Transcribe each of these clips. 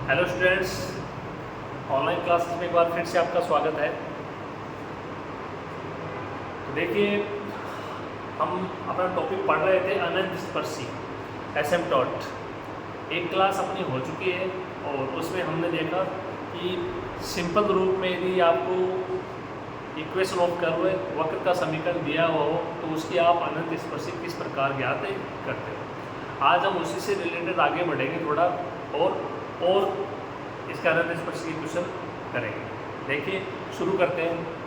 Hello students, online classes में एक बार फिर से आपका स्वागत है। तो देखिए, हम अपना टॉपिक पढ़ रहे थे अनंत स्पर्शी एसिम्पटोट। एक क्लास अपनी हो चुकी है और उसमें हमने देखा कि सिंपल रूप में यदि आपको इक्वेशन ऑफ कर्व वक्र का समीकरण दिया हुआ हो तो उसकी आप अनंत स्पर्शी किस प्रकार ज्ञात करते हो। आज हम उसी से रिलेटेड आगे बढ़ेंगे थोड़ा और इसका अनंत स्पर्शी की क्वेश्चन करेंगे। देखिए, शुरू करते हैं।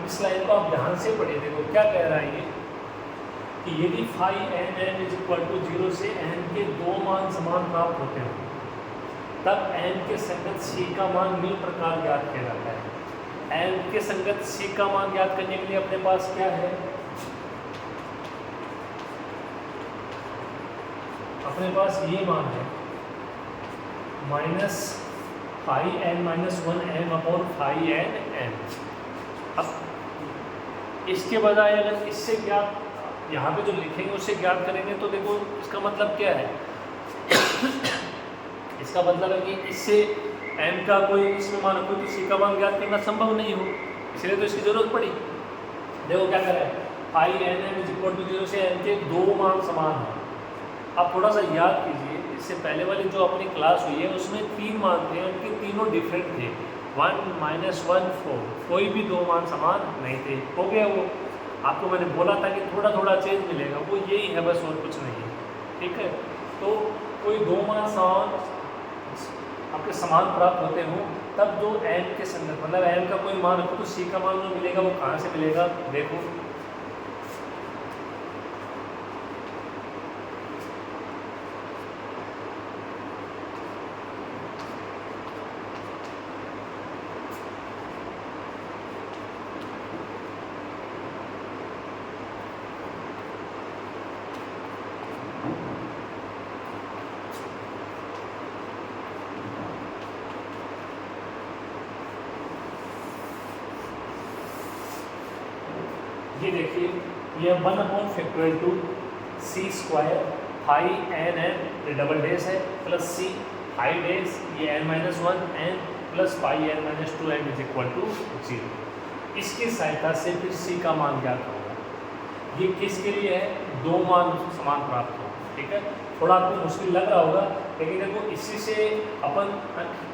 इस लाइन को आप ध्यान से पढ़िए। देखो क्या कह रहा है ये कि यदि phi n n is equal to 0 से n के दो मान समान प्राप्त होते हैं तब n के संगत c का मान निम्न प्रकार ज्ञात किया जाता है। n के संगत c का मान ज्ञात करने के लिए अपने पास क्या है, अपने पास ये मान है minus phi n minus 1m upon phi n n. अब इसके बजाय अगर इससे ज्ञात यहाँ पे जो लिखेंगे उससे ज्ञात करेंगे तो देखो इसका मतलब क्या है इसका मतलब है कि इससे m का कोई इसमें मान कोई तो c का मान ज्ञात करना संभव नहीं हो, इसलिए तो इसकी जरूरत पड़ी। देखो क्या कर रहा है, phi n m is equal to 0 से n के दो मान समान हैं। आप थोड़ा सा याद कीजिए, इससे पहले वाली जो अपनी क्लास हुई है उसमें तीन मान थे, उनके तीनों डिफरेंट थे, 1 -1 4, कोई भी दो मान समान नहीं थे। हो गया वो, आपको मैंने बोला था कि थोड़ा थोड़ा चेंज मिलेगा, वो यही है बस और कुछ नहीं है। ठीक है, तो कोई दो मान समान आपके समान प्राप्त होते हों तब जो n के संदर्भ मतलब n का कोई मान रखो तो c का मान जो मिलेगा वो कहाँ से मिलेगा। देखो ये देखिए, ये 1/2 c square phi n n double dash है प्लस c हाई डेस ये n-1 n plus phi n-2 n is equal to 0। इसकी सहायता से फिर c का मान ज्ञात होगा। ये किसके लिए है, दो मान समान प्राप्त हो। ठीक है, थोड़ा आपको मुश्किल लग रहा होगा लेकिन देखो इसी से अपन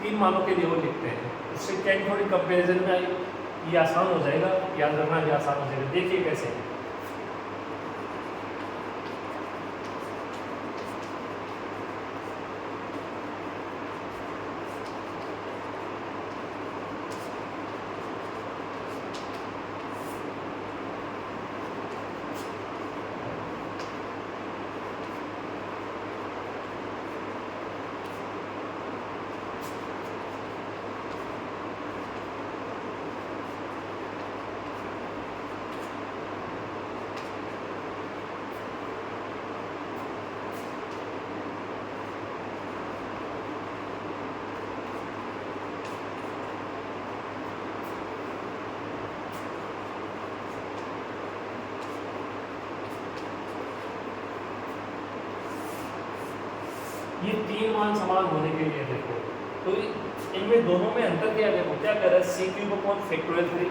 तीन मानों के लिए वो लिखते हैं, उससे क्या थोड़ी कंपेरिजन में आई ये आसान हो जाएगा, याद रखना भी आसान हो जाएगा। देखिए कैसे, ये तीन मान समान होने के लिए देखो तो इनमें दोनों में अंतर क्या है। देखो क्या कर रहा है, C cube upon factorial 3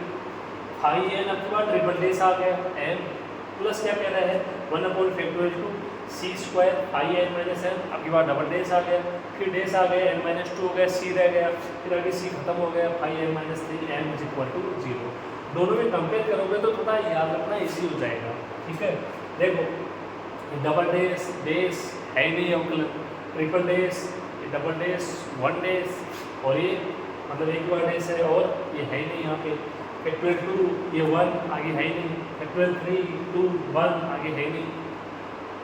phi n आपके बाद ट्रिपल डेस आ गया एन प्लस क्या कह रहा है 1/2 C square phi n minus n आपके बाद डबल डेस आ गया, फिर डेस आ गया n-2 हो गया, सी रह गया, फिर आगे सी खत्म हो गया, phi n-3 n is equal to 0। दोनों में कंपेयर करोगे तो थोड़ा याद रखना इजी हो जाएगा। ठीक है, देखो डबल डेस डेस है ही नहीं अवकलन, ट्रिपल डेस, ये डबल डेस, वन डेस, और ये मतलब एक बार डेस है और ये है ही नहीं यहाँ पे। फैक्टोरियल 2 ये 1 आगे है ही नहीं, फैक्टोरियल 3 2 1 आगे है ही नहीं,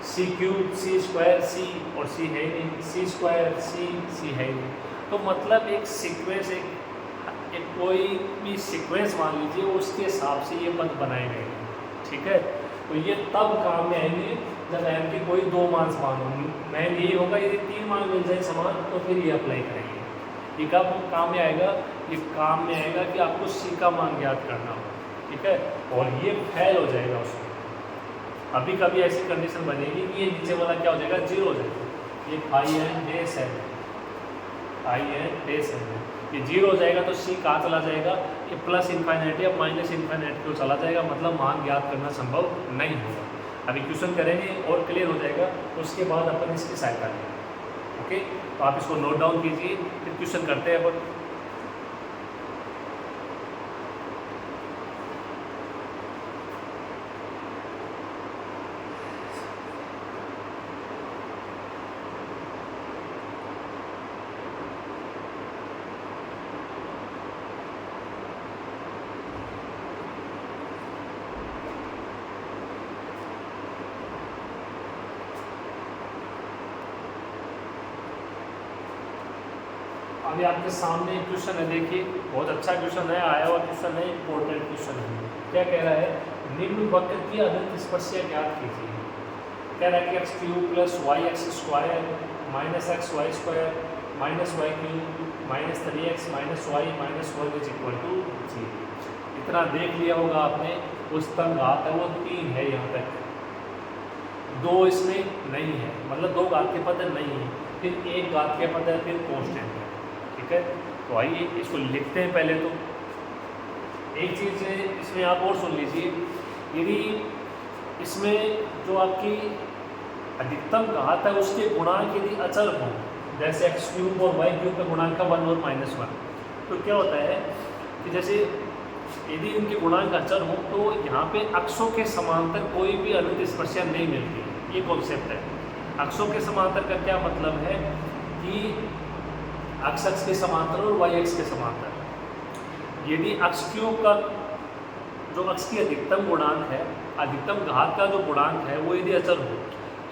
सी क्यूब सी स्क्वायर सी और सी है ही नहीं, सी स्क्वायर सी है ही नहीं। तो मतलब एक सीक्वेंस एक कोई भी सीक्वेंस मान लीजिए उसके हिसाब से ये पद बनाए गए हैं, ठीक है। तो ये तब काम में आएंगे जब m के कोई दो मान समान होंगे। मैन यही होगा यदि 3 मान मिल जाए समान तो फिर ये अप्लाई करेंगे। ये कब काम में आएगा? ये काम में आएगा कि आपको सी का मान ज्ञात करना हो, ठीक है, और ये फेल हो जाएगा उसमें। अभी कभी ऐसी कंडीशन बनेगी कि ये नीचे वाला क्या हो जाएगा? 0 हो जाएगा। ये फाई एन डेस है, फाई एन डेस है, ये 0 हो जाएगा तो सी कहाँ चला जाएगा? ये प्लस इन्फाइनाइट या माइनस इन्फाइनाइट को चला जाएगा, मतलब मान ज्ञात करना संभव नहीं होगा। अभी क्वेश्चन करेंगे और क्लियर हो जाएगा, उसके बाद अपन इसकी सहायता लेंगे। ओके, तो आप इसको नोट डाउन कीजिए, फिर क्वेश्चन करते हैं अपन। अभी आपके सामने एक क्वेश्चन है, देखिए बहुत अच्छा क्वेश्चन है, आया हुआ क्वेश्चन है, इंपॉर्टेंट क्वेश्चन है। क्या कह रहा है? निम्न वक्र की अनंत स्पर्शिया ज्ञात कीजिए। कह रहा है कि x cube plus y x square minus x y square minus y cube minus 3x minus y minus 1 is equal to 0। इतना देख लिया होगा आपने। उस तक घात है वो 3 है, यहाँ तक 2 इसमें नहीं है, मतलब 2 घात के पद नहीं है, फिर 1 घात के पद है, फिर कॉन्स्टेंट है, ठीक है। तो आइए इसको लिखते हैं। पहले तो एक चीज़ इसमें आप और सुन लीजिए, यदि इसमें जो आपकी अधिकतम घात है उसके गुणांक यदि अचर हों, जैसे एक्स क्यूब और वाई क्यूब का गुणांक का 1 और -1, तो क्या होता है कि जैसे यदि इनके गुणांक अचर हों तो यहाँ पे अक्षों के समांतर कोई भी अनंत स्पर्शिया नहीं मिलती। ये कॉन्सेप्ट है। अक्षों के समांतर का क्या मतलब है कि एक्स अक्ष के समांतर और वाई अक्ष के समांतर। यदि अक्ष क्यूब का जो अक्ष की अधिकतम गुणांक है, अधिकतम घात का जो गुणांक है वो यदि अचर हो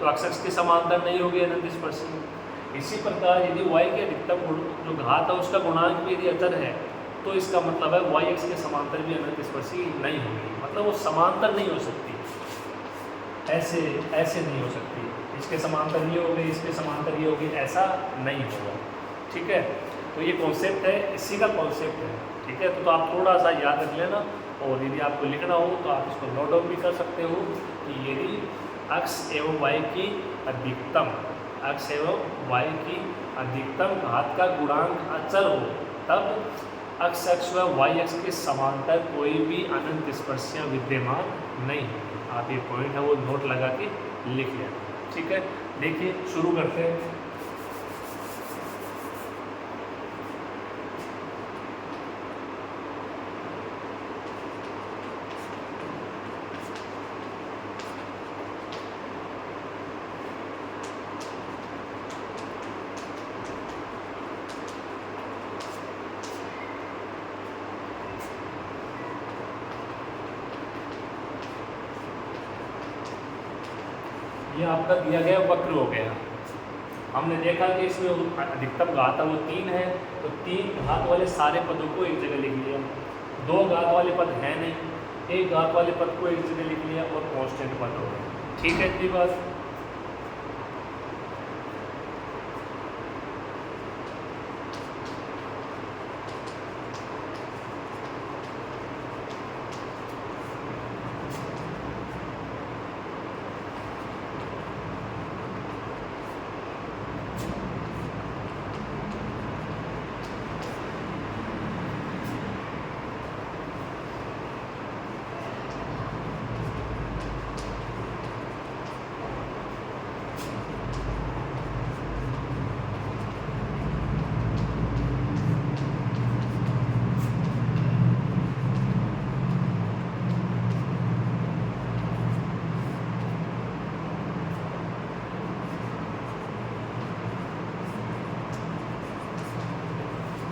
तो अक्ष अक्ष के समांतर नहीं होगी अनंत स्पर्शी। इसी प्रकार यदि वाई के अधिकतम जो घात है उसका गुणांक भी यदि अचर है तो इसका मतलब है वाई अक्ष के समांतर भी अनंत स्पर्शी नहीं होगी, मतलब वो समांतर नहीं हो सकती, ऐसे ऐसे नहीं हो सकती। इसके समांतर ये होगी, इसके समांतर ये होगी, ऐसा नहीं होगा, ठीक है। तो ये कॉन्सेप्ट है, इसी का कॉन्सेप्ट है, ठीक है। तो आप थोड़ा सा याद रख लेना, और यदि आपको लिखना हो तो आप इसको नोट डाउन भी कर सकते हो कि यदि एक्स एवं वाई की अधिकतम, एक्स एवं वाई की अधिकतम घात का गुणांक अचर हो तब एक्स अक्ष व वाई अक्ष के समांतर कोई भी अनंत स्पर्शियाँ विद्यमान नहीं होगी। आप ये पॉइंट है वो नोट लगा के लिख लेना, ठीक है। देखिए शुरू करते हैं। ये आपका दिया गया वक्र हो गया। हमने देखा कि इसमें अधिकतम घात है वो 3 है, तो 3 घात वाले सारे पदों को एक जगह लिख लिया। 2 घात वाले पद है नहीं, 1 घात वाले पद को एक जगह लिख लिया और कांस्टेंट पद हो गए, ठीक है। इतनी बात।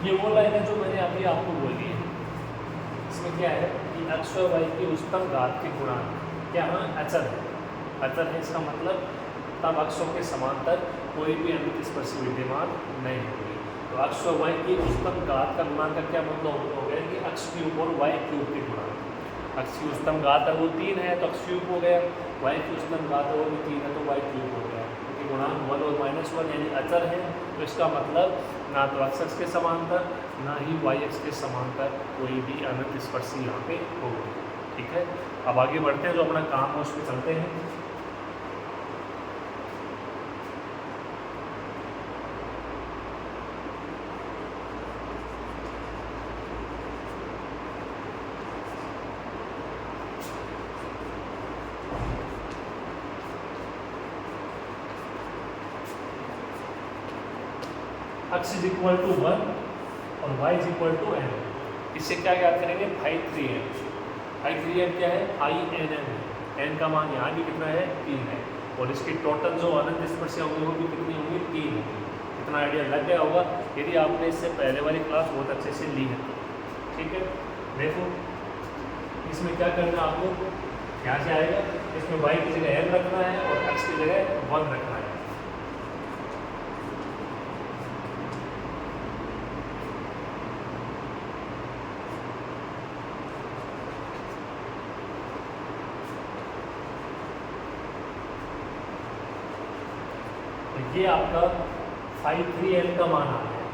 ये वो लाइन है जो मैंने अभी आपको बोली है। इसमें क्या है कि x और y की उच्चतम घात के गुणांक क्या है, अचर है। अचर है इसका मतलब तब अक्षों के समांतर कोई भी अनंत स्पर्शी विद्यमान नहीं होगी। तो x और y की उच्चतम घात का गुणांक का क्या मतलब हो गया कि x क्यूब और y क्यूब के गुणांक। x की उच्चतम घात है वो 3 है तो x क्यूब हो गया, y की उच्चतम घात है वो भी 3 है तो y क्यूब हो गया, क्योंकि गुणांक 1 और -1 यानी अचर है। तो इसका मतलब ना तो x के समांतर ना ही y के समांतर कोई भी अनंत स्पर्शी यहाँ पे होगी। ठीक है, अब आगे बढ़ते हैं, जो अपना काम है उस पर चलते हैं। x इज इक्वल टू 1 और y is equal to n। इससे क्या याद करेंगे, फाई 3n। फाई 3n क्या है, फाई n है। n का मान यहाँ भी कितना है, 3 है, और इसकी टोटल जो अनंत स्पर्शियाँ होंगी वो भी कितनी होंगी, 3 होंगी। इतना आइडिया लग गया होगा यदि आपने इससे पहले वाली क्लास बहुत अच्छे से ली है। ठीक है, देखो इसमें क्या करना है आपको, यहाँ से आएगा, इसमें y की जगह n रखना है और x की जगह 1 रखना है। ये आपका फाई 3n का मान आ गया।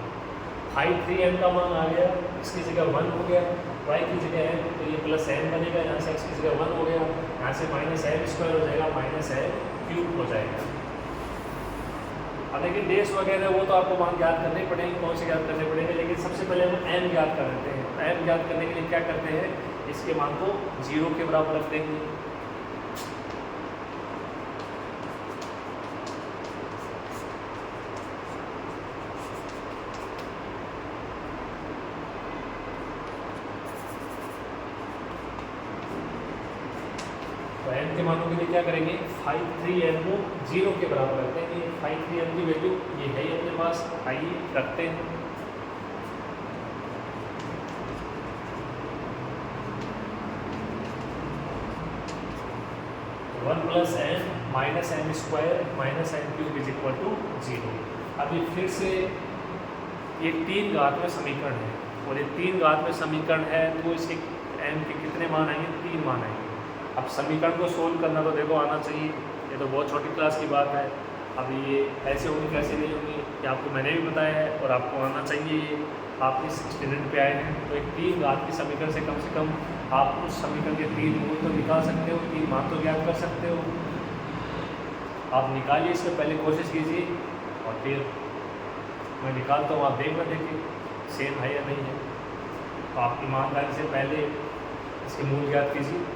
फाई 3n का मान आ गया, इसकी जगह 1 हो गया, y की जगह n, तो ये प्लस n बनेगा, यहाँ से x की जगह 1 हो गया, यहाँ से माइनस n स्क्वायर हो जाएगा, माइनस n क्यूब हो जाएगा। अब देखिए डेस वगैरह वो तो आपको मान याद करने पड़ेंगे, कौन से याद करने पड़ेंगे, लेकिन सबसे पहले हम n याद कर लेते हैं। n याद करने के लिए क्या करते हैं, इसके मान को 0 के बराबर रख देंगे। n के मानों के लिए क्या करेंगे, फाई 3n को 0 के बराबर रखते हैं। ये फाई 3n की वैल्यू ये है ही अपने पास, आइए रखते हैं। One plus n minus n square minus n cube is equal to 0। अब ये फिर से ये 3 घात में समीकरण है, और ये 3 घात में समीकरण है तो इसके n के कितने मान आएंगे, 3 मान आएंगे। अब समीकरण को सोल्व करना तो देखो आना चाहिए, ये तो बहुत छोटी क्लास की बात है। अब ये ऐसे होंगी कैसे नहीं होंगी ये आपको मैंने भी बताया है और आपको आना चाहिए। ये आप इस स्टैंडर्ड पे आए हैं तो एक 3 घात की समीकरण से कम आप उस समीकरण के 3 मूल तो निकाल सकते हो, 3 मान तो ज्ञात कर सकते हो। आप निकालिए, इसमें पहले कोशिश कीजिए और फिर मैं निकालता हूँ, आप देखना देखिए सेम है या नहीं है। तो आप ईमानदारी से पहले इसके मूल ज्ञात कीजिए।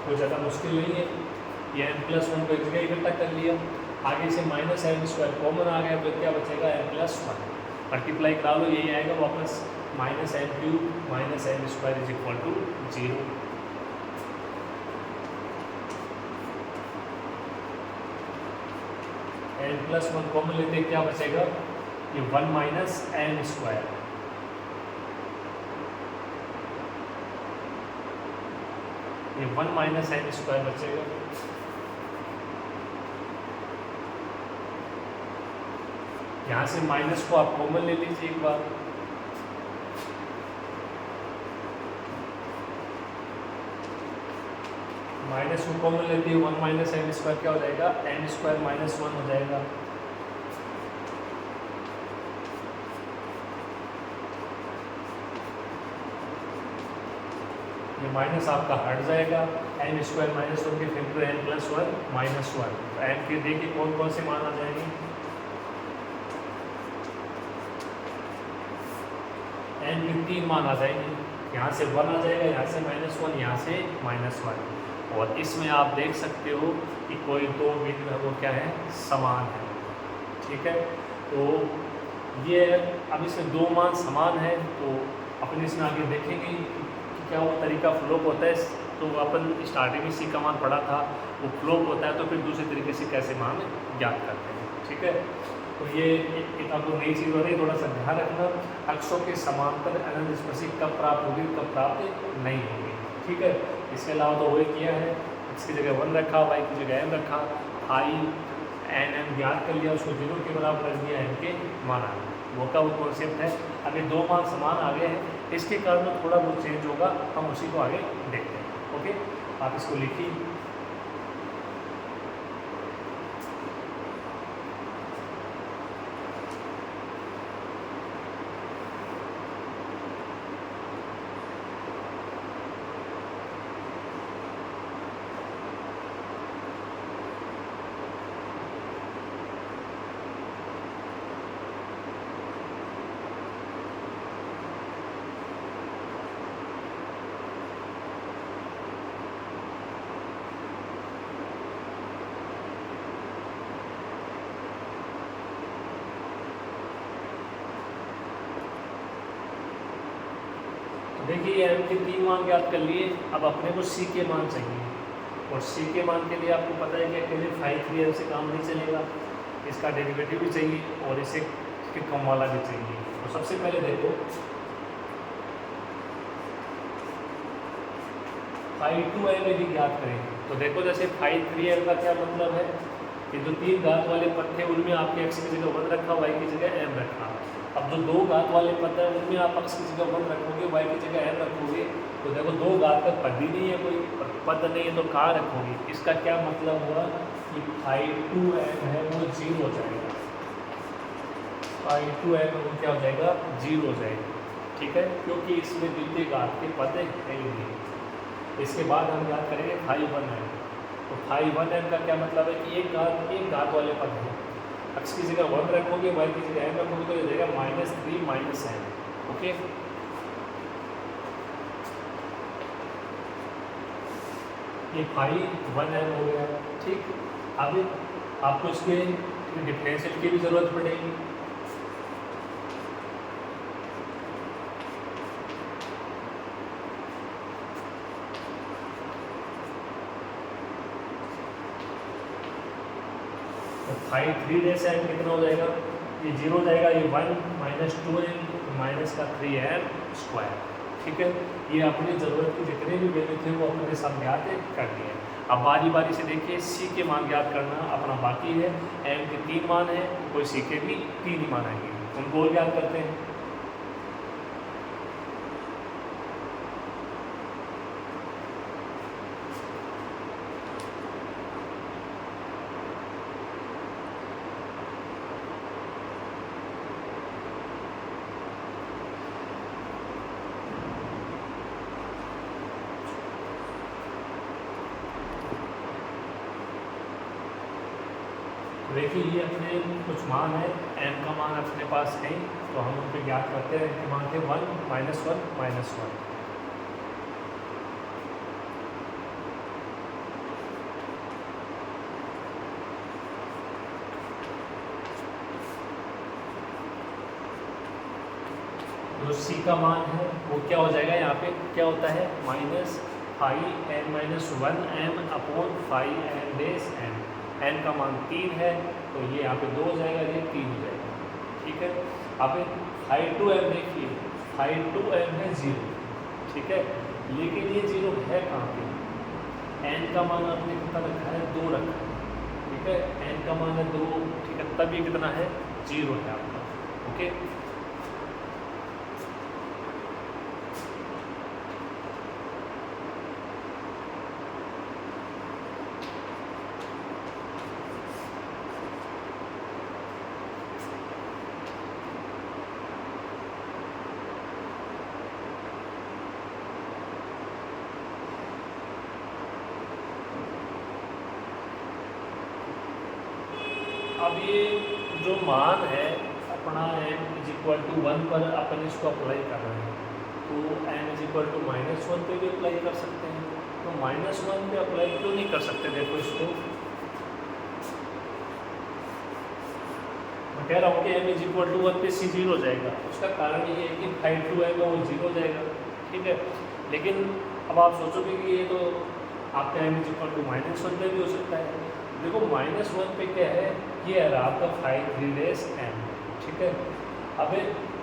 कोई ज़्यादा मुश्किल नहीं है, ये n+1 को एक जगह इकट्ठा कर लिया, आगे से माइनस n स्क्वायर कॉमन आ गया तो क्या बचेगा, n+1 मल्टीप्लाई करा लो, यही आएगा वापस, minus n cube minus n square is equal to 0। n+1 common लेते क्या बचेगा, ये 1 माइनस n स्क्वायर, ये 1 माइनस n स्क्वायर बचेगा। यहाँ से माइनस को आप कॉमन ले लीजिए एक बार, माइनस को कॉमन लेते हैं 1 माइनस n स्क्वायर क्या हो जाएगा, n स्क्वायर माइनस 1 हो जाएगा। ये माइनस आपका हट जाएगा, n स्क्वायर माइनस 1 के फैक्टर n+1 -1। तो n के देखिए कौन कौन से मान आ जाएंगे, n के 3 मान आ जाएंगे, यहाँ से 1 आ जाएगा, यहाँ से -1, यहाँ से -1। और इसमें आप देख सकते हो कि कोई दो बिंदु है वो क्या है, समान है। ठीक है, तो ये अब इसमें दो मान समान है, तो अपन इसमें आगे देखेंगे कि क्या वो तरीका फ्लोप होता है। तो अपन स्टार्टिंग में सी का मान पढ़ा था, वो फ्लोप होता है तो फिर दूसरे तरीके से कैसे मान ज्ञात करते हैं। ठीक है, तो ये एक आपको नई चीज़ हो रही है, थोड़ा सा ध्यान रखना। अक्षों के समांतर अनंत स्पर्शिक कब प्राप्त होगी, कब प्राप्त नहीं होगी। ठीक है, इसके अलावा तो वही किया है, इसकी जगह 1 रखा, वाई की जगह m रखा, आई एन एम ज्ञात कर लिया, उसको 0 के बराबर रख दिया, m के मान आ गए। वो का वो कॉन्सेप्ट है। अभी दो मान समान आ गए हैं, इसके कारण थोड़ा बहुत चेंज होगा, हम उसी को आगे देखते हैं। ओके, आप इसको लिखिए। देखिए m के 3 मान ज्ञात कर लिए, अब अपने को c के मान चाहिए, और c के मान के लिए आपको पता है कि अकेले 5 से काम नहीं चलेगा, इसका डेरिवेटिव भी चाहिए और इसे के कम वाला भी चाहिए। तो सबसे पहले देखो phi2m यदि ज्ञात करें तो देखो जैसे phi3m का क्या मतलब है कि जो 3 घात वाले पद थे उनमें आपके x की जगह 1 रखा, y की जगह m रखा। अब जो 2 घात वाले पद है उनमें आप x की जगह 1 रखोगे, y की जगह m रखोगे, तो देखो 2 घात का पद ही नहीं है, कोई पद नहीं है, तो कहाँ रखोगे। इसका क्या मतलब हुआ कि phi2m है वो 0 हो जाएगा, phi2m वो क्या हो जाएगा, 0 हो जाएगा। ठीक है, क्योंकि इसमें द्वितीय घात के पद है ही नहीं। इसके बाद हम याद करेंगे phi1m। तो phi1m का क्या मतलब है कि एक घात वाले पद है, x की जगह 1 रखोगे, y की जगह m रखोगे, तो ये देगा -3 -m। ओके, ये phi1m हो गया। ठीक, अब आपको इसके डिफरेंशियल की भी जरूरत पड़ेगी। phi3 से m कितना हो जाएगा, ये 0 हो जाएगा, ये 1 -2m माइनस का 3m²। ठीक है, ये अपनी ज़रूरत के जितने भी वैल्यू थे वो अपने साथ ज्ञात कर दिए। अब बारी बारी से देखिए, c के मान ज्ञात करना अपना बाकी है। m के 3 मान है, कोई c के भी 3 ही मान आएंगे, उनको ज्ञात करते हैं। देखिए ये अपने कुछ मान है, m का मान अपने पास है, तो हम उन पर ज्ञात करते हैं। कि मान थे 1 -1 -1। जो c का मान है वो क्या हो जाएगा, यहाँ पे क्या होता है -phi(n−1m/phi(n)(m)। n का मान 3 है, तो ये यहाँ पे 2 हो जाएगा, ये 3 हो जाएगा। ठीक है, अब phi2m देखिए, phi2m है 0। ठीक है, लेकिन ये 0 है कहाँ पे, n का मान आपने कितना रखा है, 2 रखा है। ठीक है, n का मान है 2। ठीक है, तब ये कितना है, 0 है आपका। ओके, अब ये जो मान है अपना m=1 पर अपन इसको अप्लाई कर रहे हैं, तो m=-1 पे भी अप्लाई कर सकते हैं। तो -1 पे अप्लाई क्यों नहीं कर सकते, देखो इसको कह रहा हूँ कि m इज इक्वल टू 1 पे c 0 हो जाएगा। उसका कारण ये है कि फाई 2 है वो 0 हो जाएगा, ठीक है। लेकिन अब आप सोचोगे कि ये तो आपका m इज इक्वल टू -1 पे भी हो सकता है। देखो -1 पे क्या है, ये है आपका फाई 3 डेज m, ठीक है। अब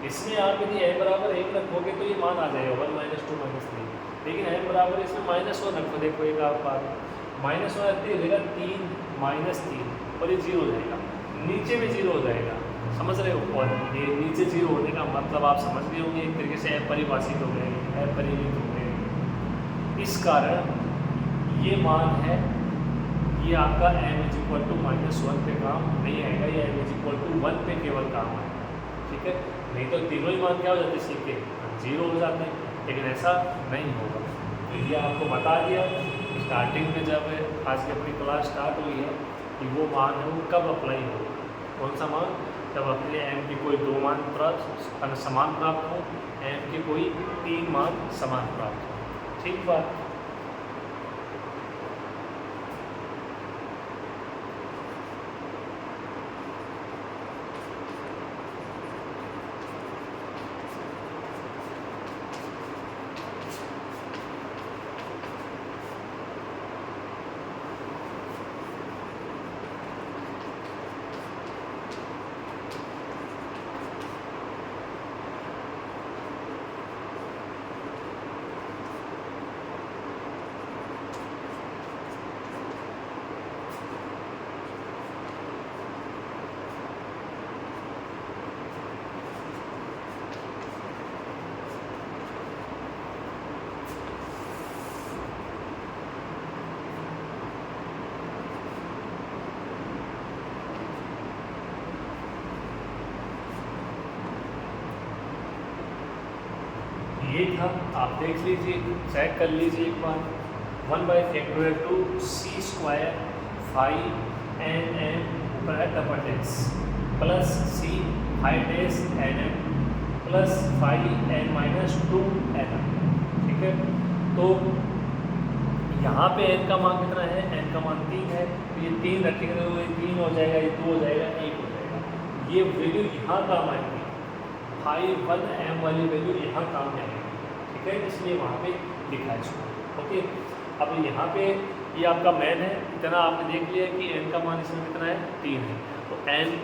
इसमें आप यदि m बराबर 1 रखोगे तो ये मान आ जाएगा 1 -2 -3, लेकिन m बराबर इसमें -1 रखो। देखो एक आप बात, -1 रखते हो 3 -3 और ये 0 हो जाएगा, नीचे में 0 हो जाएगा, समझ रहे हो। और ये नीचे 0 होने का मतलब आप समझ गए होंगे, एक तरीके से अपरिभाषित हो गए, अपरिमित हो गए। इस कारण ये मान है, ये आपका m इज इक्वल टू -1 पे काम नहीं आएगा, ये m इज इक्वल टू 1 पे केवल काम आएगा, ठीक है। नहीं तो तीनों ही मान क्या हो जाते हैं, सीखे 0 हो जाते हैं, लेकिन ऐसा नहीं होगा। तो ये आपको बता दिया स्टार्टिंग में, जब आज की अपनी क्लास स्टार्ट हुई है, कि वो मान है वो कब अप्लाई होगा, कौन सा मान, जब अपने m की कोई 2 मान प्राप्त समान प्राप्त हो, m के कोई 3 मान समान प्राप्त हो, ठीक बात। ये था, आप देख लीजिए, चेक कर लीजिए एक बार। 1/फैक्टोरियल two c square phi n m ऊपर है double dash plus c phi dash n m plus phi n -2 n m, ठीक है। तो यहाँ पे n का मान कितना है, n का मान 3 है, तो ये 3 रखेंगे तो ये 3 हो जाएगा, ये 2 हो जाएगा, 1 हो जाएगा। ये वैल्यू यहाँ काम आएगी, फाई 1 m वाली वैल्यू यहाँ काम आएगी, ठीक है, इसलिए वहाँ पे लिखा है इसको, ओके। अब यहाँ पे ये आपका मैन है, इतना आपने देख लिया कि n का मान इसमें कितना है, 3 है, तो n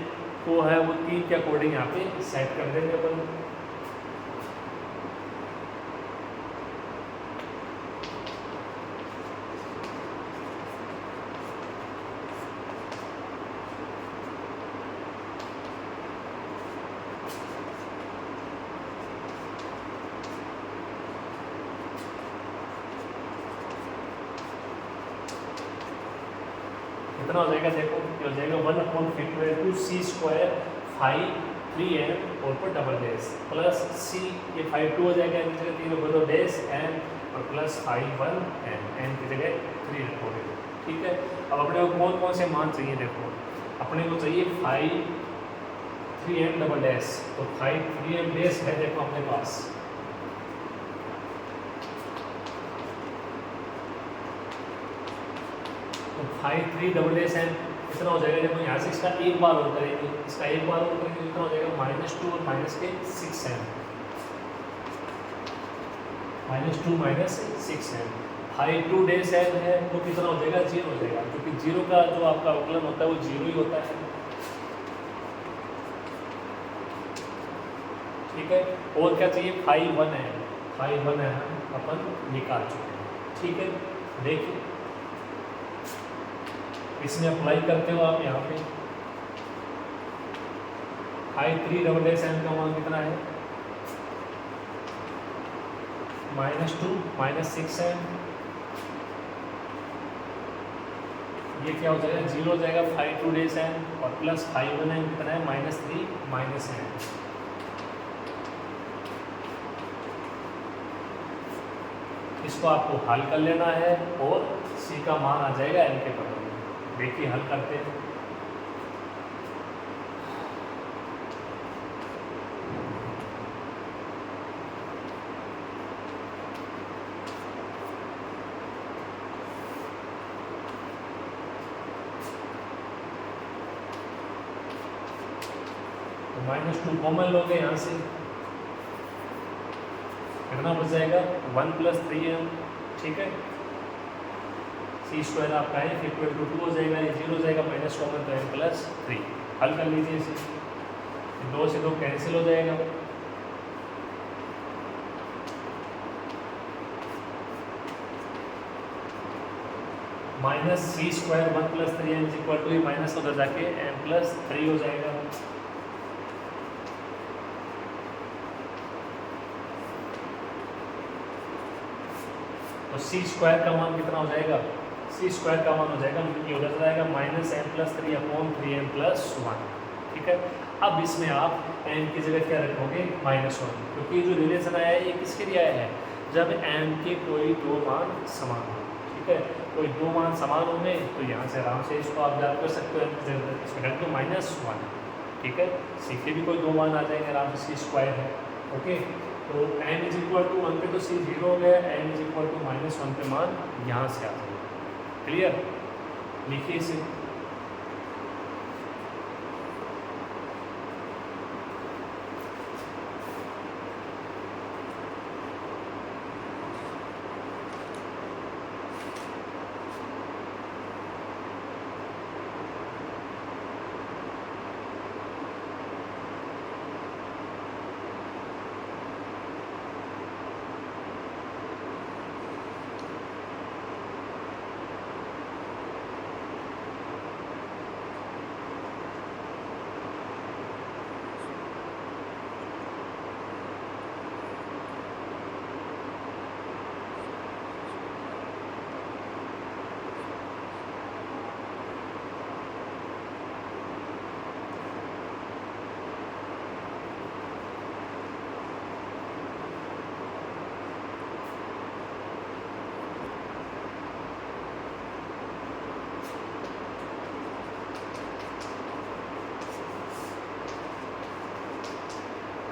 को है वो 3 के अकॉर्डिंग यहाँ पे सेट कर देंगे अपन। कितना हो जाएगा, देखो ये हो जाएगा 1/फैक्टोरियल two c square phi 3n और पर डबल डेस प्लस c, ये फाई 2 हो जाएगा, इनकी जगह 3 रखो तो डेस n और प्लस फाई 1 n की जगह 3 रखोगे, ठीक है। अब अपने को कौन कौन से मान चाहिए, देखो अपने को चाहिए फाई 3n डबल डेस, तो फाई 3n डेस है देखो अपने पास, तो फाई 3 डबल डेस n कितना हो जाएगा, देखो यहाँ से इसका एक बार और करेंगे, इसका एक बार और करेंगे, कितना हो जाएगा -2 और -6n, -2 -6n। फाई 2 डेस n है वो कितना हो जाएगा, 0 हो जाएगा, क्योंकि 0 का जो आपका अवकलन होता है वो 0 ही होता है, ठीक है। और क्या चाहिए, फाई 1 है, फाई 1 है अपन निकाल चुके हैं, ठीक है। देखिए इसमें अप्लाई करते हो आप यहाँ पे, फाई 3 डबल डेस n का मान कितना है, -2 -6n, ये क्या हो जाएगा, 0 हो जाएगा, फाई 2 डेस n और प्लस फाई 1n कितना है, -3 -n। इसको आपको हल कर लेना है और c का मान आ जाएगा n के बराबर। देखिए हल करते हैं, तो -2 कॉमन लोगे यहाँ से, कितना बच जाएगा 1 + 3m, ठीक है। c² आपका है इक्वल टू 2 हो जाएगा, ये 0 हो जाएगा, माइनस कॉमन तो m + 3। हल कर लीजिए इसे, 2 से 2 कैंसिल हो जाएगा, -c² 1 + 3m equal to, minus उधर जाके m + 3 हो जाएगा। तो c² का मान कितना हो जाएगा, c² का मान हो जाएगा, ये उधर जाएगा -m + 3/3m + 1, ठीक है। अब इसमें आप m की जगह क्या रखोगे -1, क्योंकि जो रिलेशन आया है ये किसके लिए आया है, जब m के कोई दो मान समान हो, ठीक है। कोई दो मान समान होंगे तो यहाँ से आराम से इसको आप याद कर सकते हो, इसमें रख दो -1, ठीक है। c के भी कोई दो मान आ जाएंगे आराम से, c² है, ओके। तो m = 1 पे तो c 0 हो गया, m = -1 पे मान यहाँ से आ जाएगा, क्लियर। लिखिए इसे,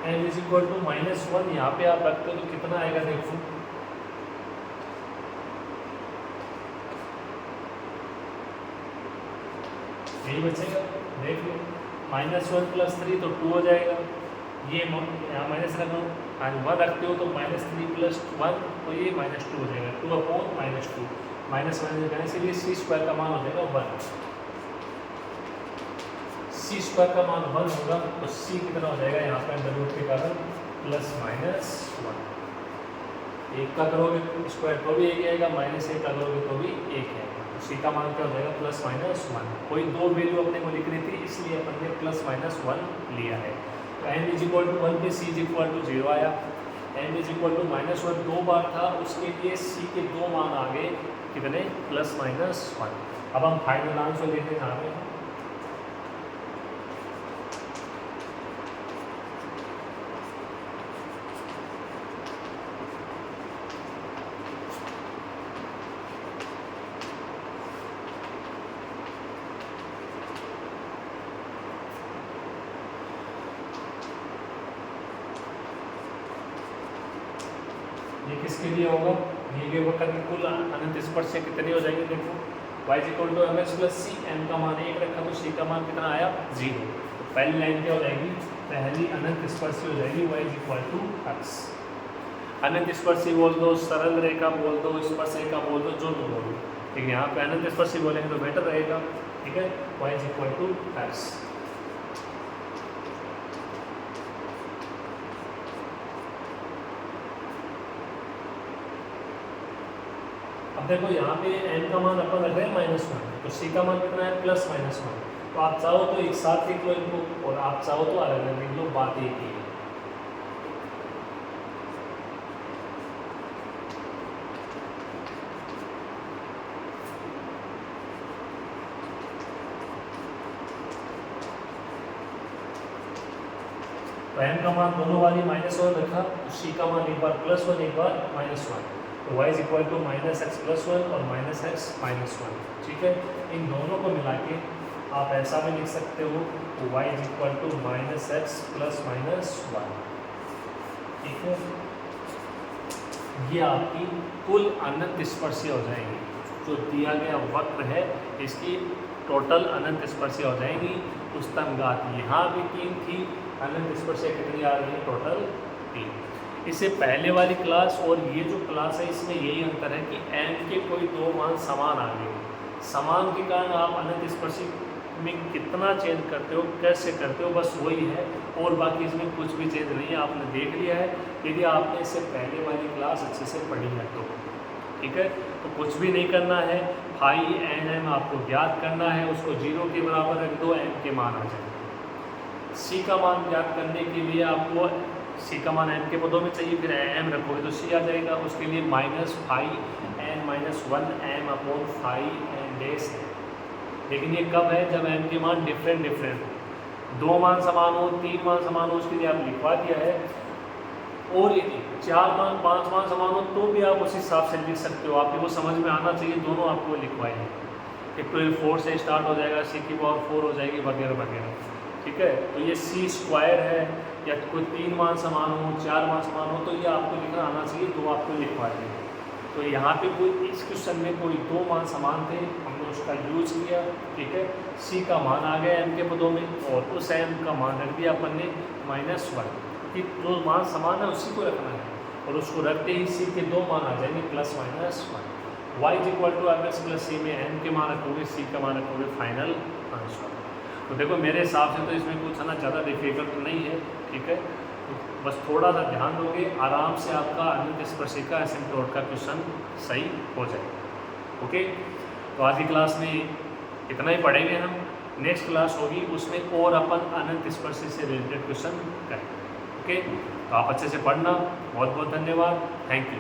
m = -1 यहाँ पे आप रखते हो तो कितना आएगा देखो, यही बचेगा, देख लो, -1 + 3 तो 2 हो जाएगा, ये यहाँ माइनस रखो, आज 1 रखते हो तो -3 + 1 तो ये -2 हो जाएगा, 2/-2, -1 करने से c² का मान हो जाएगा 1, c² का मान 1 होगा तो c कितना हो जाएगा यहाँ पर अंडर रूट के कारण +-1, एक का करोगे स्क्वायर तो भी 1 आएगा, -1 का करोगे तो भी 1 आएगा, तो c का मान क्या हो जाएगा +-1। कोई दो वैल्यू अपने को लिखनी थी इसलिए अपन ने +-1 लिया है। तो m = 1 पे c = 0 आया, m = -1 दो बार था, उसके लिए c के दो मान आ गए, कितने +-1। अब हम फाइनल आंसर देखने जा रहे हैं, ये किसके लिए होगा, ये के वक्त की कुल अनंत स्पर्श कितनी हो जाएंगे, देखो y = mx + c, m का मान 1 रखा तो c का मान कितना आया 0। तो पहली लाइन क्या हो जाएगी, पहली अनंत स्पर्शी हो जाएगी y = x। अनंत स्पर्शी बोल दो, सरल रेखा बोल दो, स्पर्श रेखा बोल दो, जो भी बोलो, लेकिन यहाँ पे अनंत स्पर्शी बोलेंगे तो बेटर रहेगा, ठीक है। y = x। अब देखो यहाँ पे n का मान अपन रख रहे हैं -1, तो c का मान कितना है +-1। तो आप चाहो तो एक साथ लिख लो इनको, और आप चाहो तो अलग अलग लिख लो, बात एक ही है। तो m का मान दोनों वाली -1 रखा, तो c का मान एक बार +1 एक बार -1, तो y = -x + 1 और -x -1, ठीक है। इन दोनों को मिला के आप ऐसा भी लिख सकते हो, y = -x + -1, ठीक है। ये आपकी कुल अनंत स्पर्शी हो जाएंगी, जो दिया गया वक्र है इसकी टोटल अनंत स्पर्शी हो जाएंगी। उस्तंगात, यहाँ भी 3 थी, अनंत स्पर्शिका कितनी आ रही है, टोटल 3। इससे पहले वाली क्लास और ये जो क्लास है इसमें यही अंतर है कि m के कोई 2 मान समान आ गए, समान के कारण आप अनंत स्पर्शिक में कितना चेंज करते हो, कैसे करते हो, बस वही है, और बाकी इसमें कुछ भी चेंज नहीं है, आपने देख लिया है यदि आपने इससे पहले वाली क्लास अच्छे से पढ़ी है तो। ठीक है, तो कुछ भी नहीं करना है, फाई एन एम आपको ज्ञात करना है, उसको 0 के बराबर रख दो, एम के मान आ जाएंगे। सी का मान ज्ञात करने के लिए आपको सी का मान एम के पदों में चाहिए, फिर एम रखोगे तो सी आ जाएगा, उसके लिए minus phi n minus 1 m upon phi n dash है। लेकिन ये कब है, जब एम के मान डिफरेंट हो, 2 मान समान हो, 3 मान समान हो, उसके लिए आप लिखवा दिया है, और यदि 4 मान 5 मान समान हो तो भी आप उस हिसाब से लिख सकते हो, आपको वो समझ में आना चाहिए, दोनों आपको लिखवाए हैं। एक तो 4 से स्टार्ट हो जाएगा, सी की पावर 4 हो जाएगी, वगैरह वगैरह। ठीक है, तो ये सी स्क्वायर है, या कोई 3 मान समान हो, 4 मान समान हो, तो ये आपको लिखना आना चाहिए, 2 आपको लिखवाए हैं। तो यहाँ पे कोई इस क्वेश्चन में कोई 2 मान समान थे, हमने उसका यूज किया। ठीक है, सी का मान आ गया एम के पदों में, और उस एम का मान रख दिया अपन ने -1, कि जो मान समान है उसी को रखना है, और उसको रखते ही सी के 2 मान आ जाएंगे +-1। y = mx + c में एम के मान रखोगे, सी का मान रखोगे, फाइनल आंसर। तो देखो मेरे हिसाब से तो इसमें कुछ है ना ज़्यादा डिफिकल्ट नहीं है। ठीक है, बस थोड़ा सा ध्यान दोगे, आराम से आपका अनंत स्पर्शिका एसिम्प्टोट का क्वेश्चन सही हो जाएगा। ओके, तो आज की क्लास में इतना ही पढ़ेंगे हम, नेक्स्ट क्लास होगी उसमें और अपन अनंत स्पर्शी से रिलेटेड क्वेश्चन करेंगे। ओके, तो आप अच्छे से पढ़ना, बहुत बहुत धन्यवाद, थैंक यू।